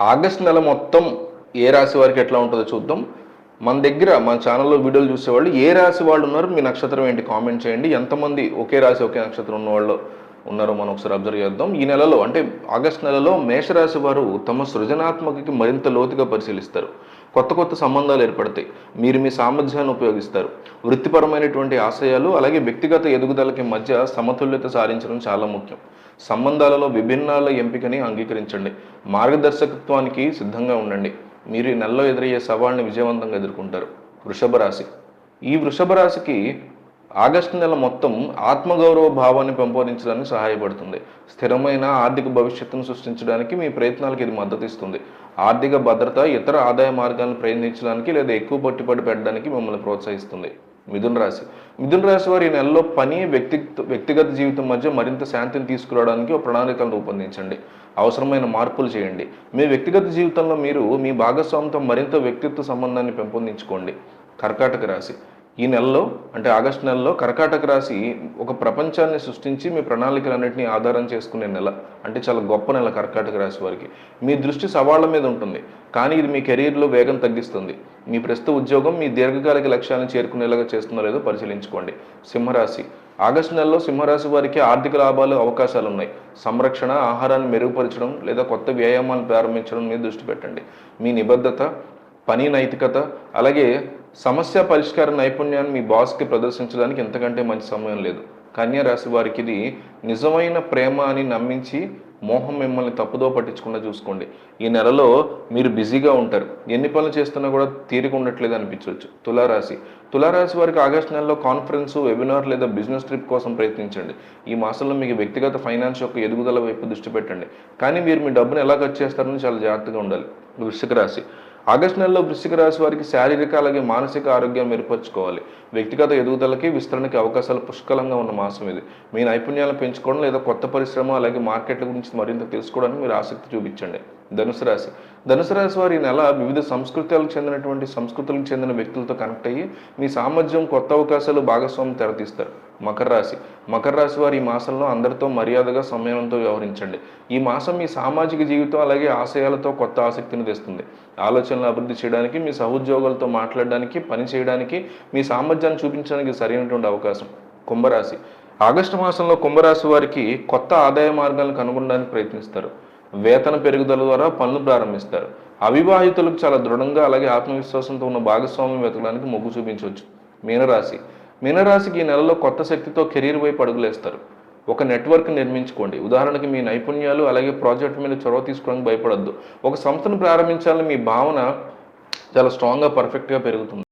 August నెల మొత్తం ఏ రాశి వారికి ఎట్లా ఉంటుందో చూద్దాం. మన ఛానల్లో వీడియోలు చూసేవాళ్ళు ఏ రాశి వాళ్ళు ఉన్నారు, మీ నక్షత్రం ఏంటి కామెంట్ చేయండి. ఎంతమంది ఒకే రాశి ఒకే నక్షత్రం ఉన్నవాళ్ళు ఉన్నారో మనం ఒకసారి అబ్జర్వ్ చేద్దాం. ఈ నెలలో అంటే ఆగస్ట్ నెలలో మేషరాశి వారు తమ సృజనాత్మకకి మరింత లోతుగా పరిశీలిస్తారు. కొత్త కొత్త సంబంధాలు ఏర్పడతాయి. మీరు మీ సామర్థ్యాన్ని ఉపయోగిస్తారు. వృత్తిపరమైనటువంటి ఆశయాలు అలాగే వ్యక్తిగత ఎదుగుదలకి మధ్య సమతుల్యత సాధించడం చాలా ముఖ్యం. సంబంధాలలో విభిన్నాల ఎంపికని అంగీకరించండి. మార్గదర్శకత్వానికి సిద్ధంగా ఉండండి. మీరు ఈ నెలలో ఎదురయ్యే సవాళ్ళని విజయవంతంగా ఎదుర్కొంటారు. వృషభ రాశి. ఈ వృషభ రాశికి ఆగస్టు నెల మొత్తం ఆత్మగౌరవ భావాన్ని పెంపొందించడానికి సహాయపడుతుంది. స్థిరమైన ఆర్థిక భవిష్యత్తును సృష్టించడానికి మీ ప్రయత్నాలకు ఇది మద్దతు ఇస్తుంది. ఆర్థిక భద్రత, ఇతర ఆదాయ మార్గాలను ప్రయత్నించడానికి లేదా ఎక్కువ పట్టుబడి పెట్టడానికి మిమ్మల్ని ప్రోత్సహిస్తుంది. మిథున రాశి. మిథున రాశి వారి ఈ నెలలో పని, వ్యక్తిగత జీవితం మధ్య మరింత శాంతిని తీసుకురావడానికి ఒక ప్రణాళికను రూపొందించండి. అవసరమైన మార్పులు చేయండి. మీ వ్యక్తిగత జీవితంలో మీరు మీ భాగస్వామితో మరింత వ్యక్తిత్వ సంబంధాన్ని పెంపొందించుకోండి. కర్కాటక రాశి. ఈ నెలలో అంటే ఆగస్టు నెలలో కర్కాటక రాశి ఒక ప్రపంచాన్ని సృష్టించి మీ ప్రణాళికలన్నింటినీ ఆధారం చేసుకునే నెల. అంటే చాలా గొప్ప నెల కర్కాటక రాశి వారికి. మీ దృష్టి సవాళ్ల మీద ఉంటుంది, కానీ ఇది మీ కెరీర్లో వేగం తగ్గిస్తుంది. మీ ప్రస్తుత ఉద్యోగం మీ దీర్ఘకాలిక లక్ష్యాలను చేరుకునేలాగా చేస్తుందో లేదో పరిశీలించుకోండి. సింహరాశి. ఆగస్టు నెలలో సింహరాశి వారికి ఆర్థిక లాభాలు అవకాశాలు ఉన్నాయి. సంరక్షణ, ఆహారాన్ని మెరుగుపరచడం లేదా కొత్త వ్యాయామాలు ప్రారంభించడం మీద దృష్టి పెట్టండి. మీ నిబద్ధత, పని నైతికత అలాగే సమస్య పరిష్కార నైపుణ్యాన్ని మీ బాస్కి ప్రదర్శించడానికి ఎంతకంటే మంచి సమయం లేదు. కన్యా రాశి వారికి ఇది నిజమైన ప్రేమ అని నమ్మించి మోహం మిమ్మల్ని తప్పుదో పట్టించకుండా చూసుకోండి. ఈ నెలలో మీరు బిజీగా ఉంటారు. ఎన్ని పనులు చేస్తున్నా కూడా తీరిక ఉండట్లేదు అనిపించవచ్చు. తులారాశి. తులారాశి వారికి ఆగస్టు నెలలో కాన్ఫరెన్స్, వెబినార్ లేదా బిజినెస్ ట్రిప్ కోసం ప్రయత్నించండి. ఈ మాసంలో మీకు వ్యక్తిగత ఫైనాన్స్ యొక్క ఎదుగుదల వైపు దృష్టి పెట్టండి, కానీ మీరు మీ డబ్బును ఎలా ఖర్చు చేస్తారని చాలా జాగ్రత్తగా ఉండాలి. వృశ్చిక రాశి. ఆగస్టు నెలలో వృశ్చిక రాశి వారికి శారీరక అలాగే మానసిక ఆరోగ్యం మెరుగుపరుచుకోవాలి. వ్యక్తిగత ఎదుగుదలకి, విస్తరణకి అవకాశాలు పుష్కలంగా ఉన్న మాసం ఇది. మీ నైపుణ్యాలను పెంచుకోవడం లేదా కొత్త పరిశ్రమ అలాగే మార్కెట్ల గురించి మరింత తెలుసుకోవడానికి మీరు ఆసక్తి చూపించండి. ధనుసు రాశి. ధనుసు రాశి వారి నెల వివిధ సంస్కృతులకు చెందిన వ్యక్తులతో కనెక్ట్ అయ్యి మీ సామర్థ్యం, కొత్త అవకాశాలు, భాగస్వామ్యం తెరతీస్తారు. మకర రాశి. మకర రాశి వారి ఈ మాసంలో అందరితో మర్యాదగా, సంయమనంతో వ్యవహరించండి. ఈ మాసం మీ సామాజిక జీవితం అలాగే ఆశయాలతో కొత్త ఆసక్తిని తెస్తుంది. ఆలోచనలు అభివృద్ధి చేయడానికి, మీ సహోద్యోగులతో మాట్లాడడానికి, పని చేయడానికి, మీ సామర్థ్యాన్ని చూపించడానికి సరైనటువంటి అవకాశం. కుంభరాశి. ఆగస్టు మాసంలో కుంభరాశి వారికి కొత్త ఆదాయ మార్గాలను కనుగొనడానికి ప్రయత్నిస్తారు. వేతన పెరుగుదల ద్వారా పనులు ప్రారంభిస్తారు. అవివాహితులకు చాలా దృఢంగా అలాగే ఆత్మవిశ్వాసంతో ఉన్న భాగస్వామ్యం వెతకడానికి మొగ్గు చూపించవచ్చు. మీనరాశి. మీనరాశికి ఈ నెలలో కొత్త శక్తితో కెరీర్ వైపు అడుగులేస్తారు. ఒక నెట్వర్క్ నిర్మించుకోండి. ఉదాహరణకి మీ నైపుణ్యాలు అలాగే ప్రాజెక్ట్ మీద చొరవ తీసుకోవడానికి భయపడద్దు. ఒక సంస్థను ప్రారంభించాలని మీ భావన చాలా స్ట్రాంగ్గా, పర్ఫెక్ట్గా పెరుగుతుంది.